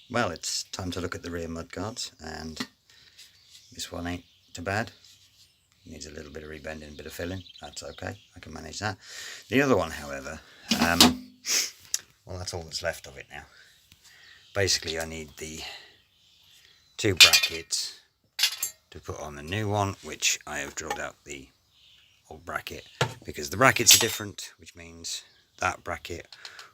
Well, it's time to look at the rear mudguards, and this one ain't too bad. Needs a little bit of rebending, a bit of filling. That's okay, I can manage that. The other one, however, well, that's all that's left of it now. Basically, I need the two brackets to put on the new one, which I have drilled out the old bracket because the brackets are different, which means that bracket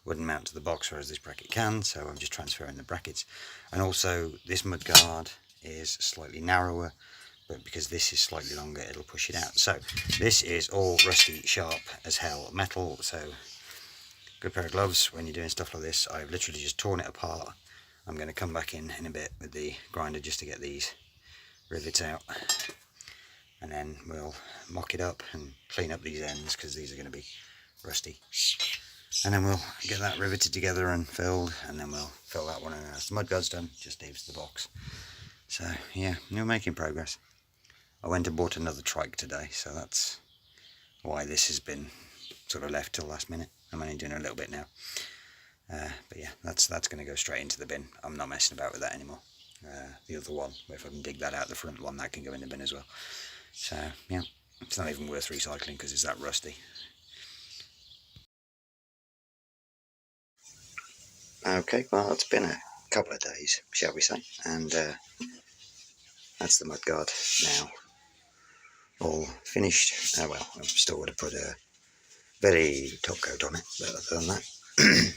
wouldn't mount to the box, whereas this bracket can, so I'm just transferring the brackets. And also this mudguard is slightly narrower, but because this is slightly longer, it'll push it out. So this is all rusty, sharp as hell metal, so good pair of gloves when you're doing stuff like this. I've literally just torn it apart. I'm going to come back in a bit with the grinder just to get these rivets out, and then we'll mock it up and clean up these ends because these are going to be rusty, and then we'll get that riveted together and filled, and then we'll fill that one, and as the mudguard's done, just leaves the box. So yeah, we're making progress. I went and bought another trike today, so that's why this has been sort of left till last minute. I'm only doing a little bit now, but yeah, that's going to go straight into the bin. I'm not messing about with that anymore. The other one, if I can dig that out, the front one, that can go in the bin as well. So yeah, it's not even worth recycling because it's that rusty. Okay, well, it's been a couple of days, shall we say, and that's the mudguard now all finished. Well, I've still got to put a very top coat on it, but other than that,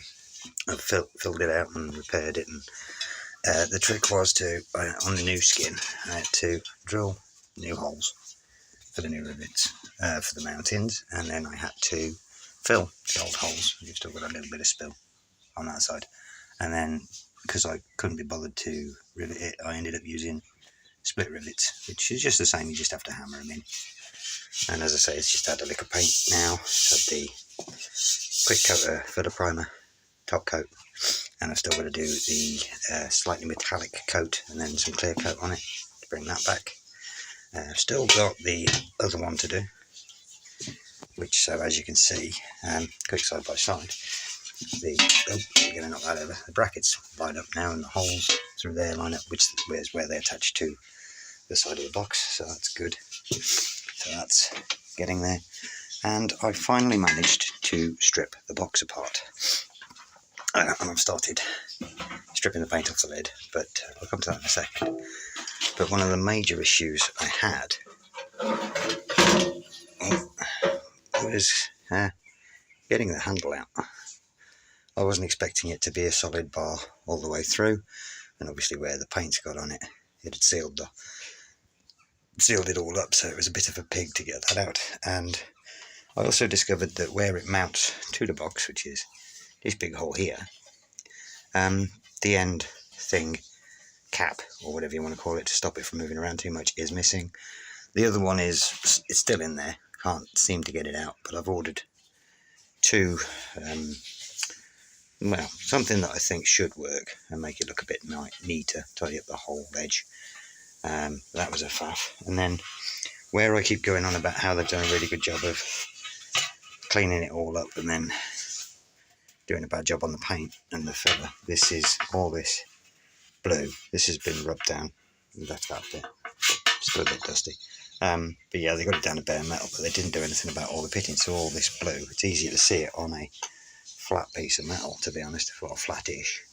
I've filled it out and repaired it. And the trick was to, on the new skin, I had to drill new holes for the new rivets for the mountings, and then I had to fill the old holes. You've still got a little bit of spill on that side, and then because I couldn't be bothered to rivet it, I ended up using split rivets, which is just the same, you just have to hammer them in. And as I say, it's just had a lick of paint now. It's had the quick coat filler primer top coat, and I've still got to do the slightly metallic coat and then some clear coat on it to bring that back. I've still got the other one to do, which, so as you can see, quick side by side, you're going to knock that over. The brackets line up now, and the holes through there line up, which is where they attach to the side of the box, so that's good. So that's getting there, and I finally managed to strip the box apart, and I've started stripping the paint off the lid, but I'll come to that in a second. But one of the major issues I had was getting the handle out. I wasn't expecting it to be a solid bar all the way through, and obviously where the paint's got on it, it had sealed it all up, so it was a bit of a pig to get that out. And I also discovered that where it mounts to the box, which is this big hole here, the end thing cap, or whatever you want to call it, to stop it from moving around too much, is missing. The other one it's still in there, can't seem to get it out, but I've ordered two, well, something that I think should work and make it look a bit neater, tidy up the whole edge. That was a faff. And then where I keep going on about how they've done a really good job of cleaning it all up and then doing a bad job on the paint and the filler, this is all this blue. This has been rubbed down, left that bit, still a bit dusty. But yeah, they got it down to bare metal, but they didn't do anything about all the pitting, so all this blue, it's easier to see it on a flat piece of metal, to be honest, well, flattish,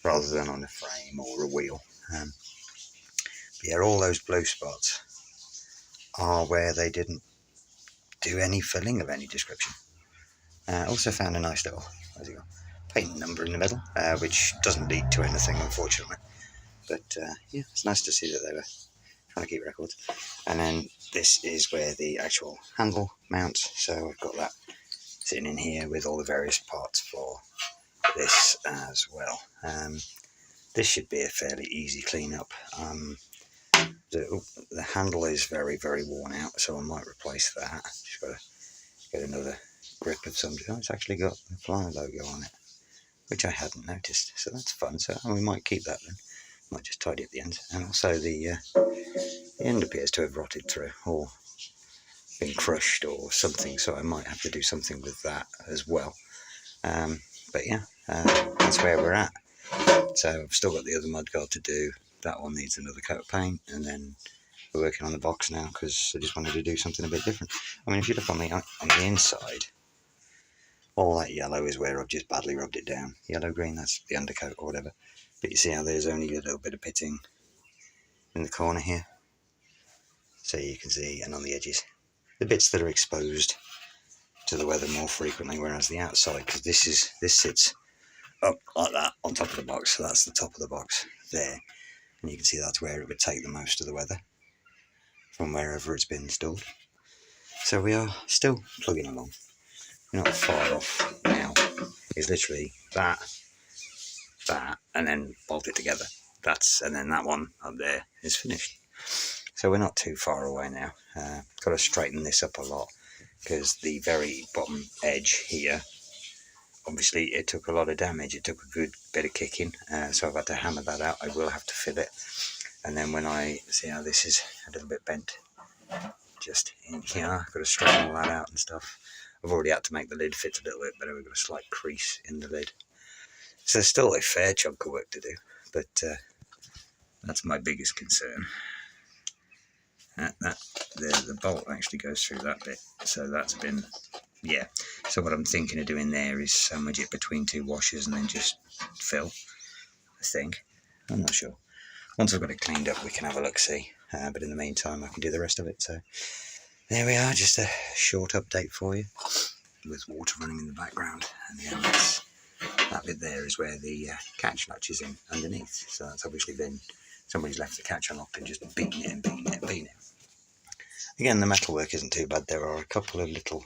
rather than on a frame or a wheel. But yeah, all those blue spots are where they didn't do any filling of any description. Also found a nice little paint number in the middle, which doesn't lead to anything, unfortunately. But yeah, it's nice to see that they were trying to keep records. And then this is where the actual handle mounts, so I've got that sitting in here with all the various parts for this as well. This should be a fairly easy clean-up. The handle is very, very worn out, so I might replace that. Just got to get another grip of some. Oh, it's actually got the Fly logo on it, which I hadn't noticed, so that's fun. So we might keep that then. Might just tidy up the ends, and also the end appears to have rotted through or been crushed or something, so I might have to do something with that as well. But yeah, that's where we're at. So I've still got the other mudguard to do. That one needs another coat of paint, and then we're working on the box now because I just wanted to do something a bit different. I mean, if you look on the inside, all that yellow is where I've just badly rubbed it down. Yellow green, that's the undercoat or whatever. But you see how there's only a little bit of pitting in the corner here, so you can see, and on the edges, the bits that are exposed to the weather more frequently, whereas the outside, because this sits up like that on top of the box, so that's the top of the box there, and you can see that's where it would take the most of the weather from wherever it's been installed. So we are still plugging along. We're not far off now. It's literally that, and then bolt it together. And then that one up there is finished. So we're not too far away now. Got to straighten this up a lot because the very bottom edge here, obviously it took a lot of damage. It took a good bit of kicking, so I've had to hammer that out. I will have to fill it, and then when I see how this is a little bit bent just in here, I've got to straighten all that out and stuff. I've already had to make the lid fit a little bit better. We've got a slight crease in the lid, so there's still a fair chunk of work to do, but that's my biggest concern. The bolt actually goes through that bit, so that's been, yeah. So what I'm thinking of doing there is sandwich it between two washers and then just fill, I think. I'm not sure. Once I've got it cleaned up, we can have a look-see, but in the meantime I can do the rest of it. So there we are, just a short update for you with water running in the background, and again, that bit there is where the catch latch is in underneath, so that's obviously been, somebody's left the catch unlocked and just beaten it. Again, the metalwork isn't too bad. There are a couple of little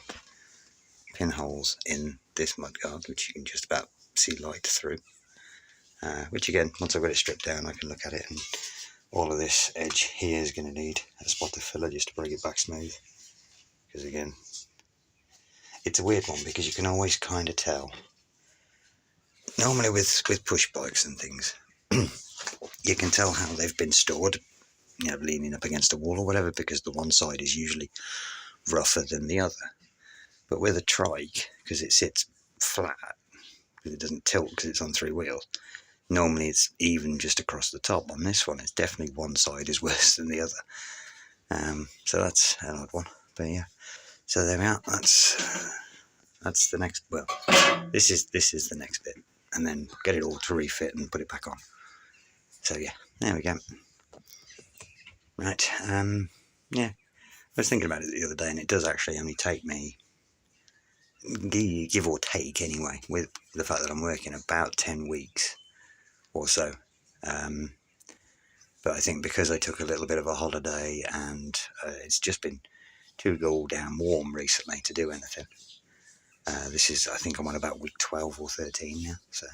pinholes in this mudguard which you can just about see light through, which again, once I've got it stripped down, I can look at it, and all of this edge here is going to need a spot of filler just to bring it back smooth, because again, it's a weird one because you can always kind of tell. Normally with push bikes and things, you can tell how they've been stored, you know, leaning up against a wall or whatever, because the one side is usually rougher than the other. But with a trike, because it sits flat, because it doesn't tilt because it's on three wheels, normally it's even just across the top. On this one, it's definitely one side is worse than the other. So that's an odd one, but yeah. So there we are. That's the next. Well, this is the next bit, and then get it all to refit and put it back on. So yeah, there we go. Right. Yeah. I was thinking about it the other day, and it does actually only take me, give or take anyway, with the fact that I'm working, about 10 weeks or so. But I think because I took a little bit of a holiday and it's just been too goddamn warm recently to do anything. This is, I think I'm on about week 12 or 13 now. So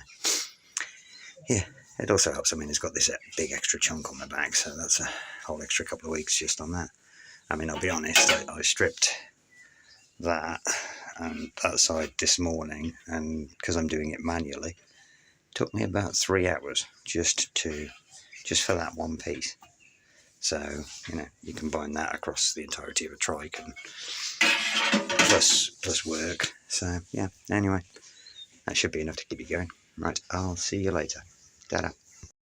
yeah, it also helps. I mean, it's got this big extra chunk on the back, so that's a whole extra couple of weeks just on that. I mean, I'll be honest, I stripped that and that side this morning, and because I'm doing it manually, it took me about 3 hours just for that one piece. So, you know, you combine that across the entirety of a trike and plus work. So yeah, anyway, that should be enough to keep you going. Right, I'll see you later. Ta-da.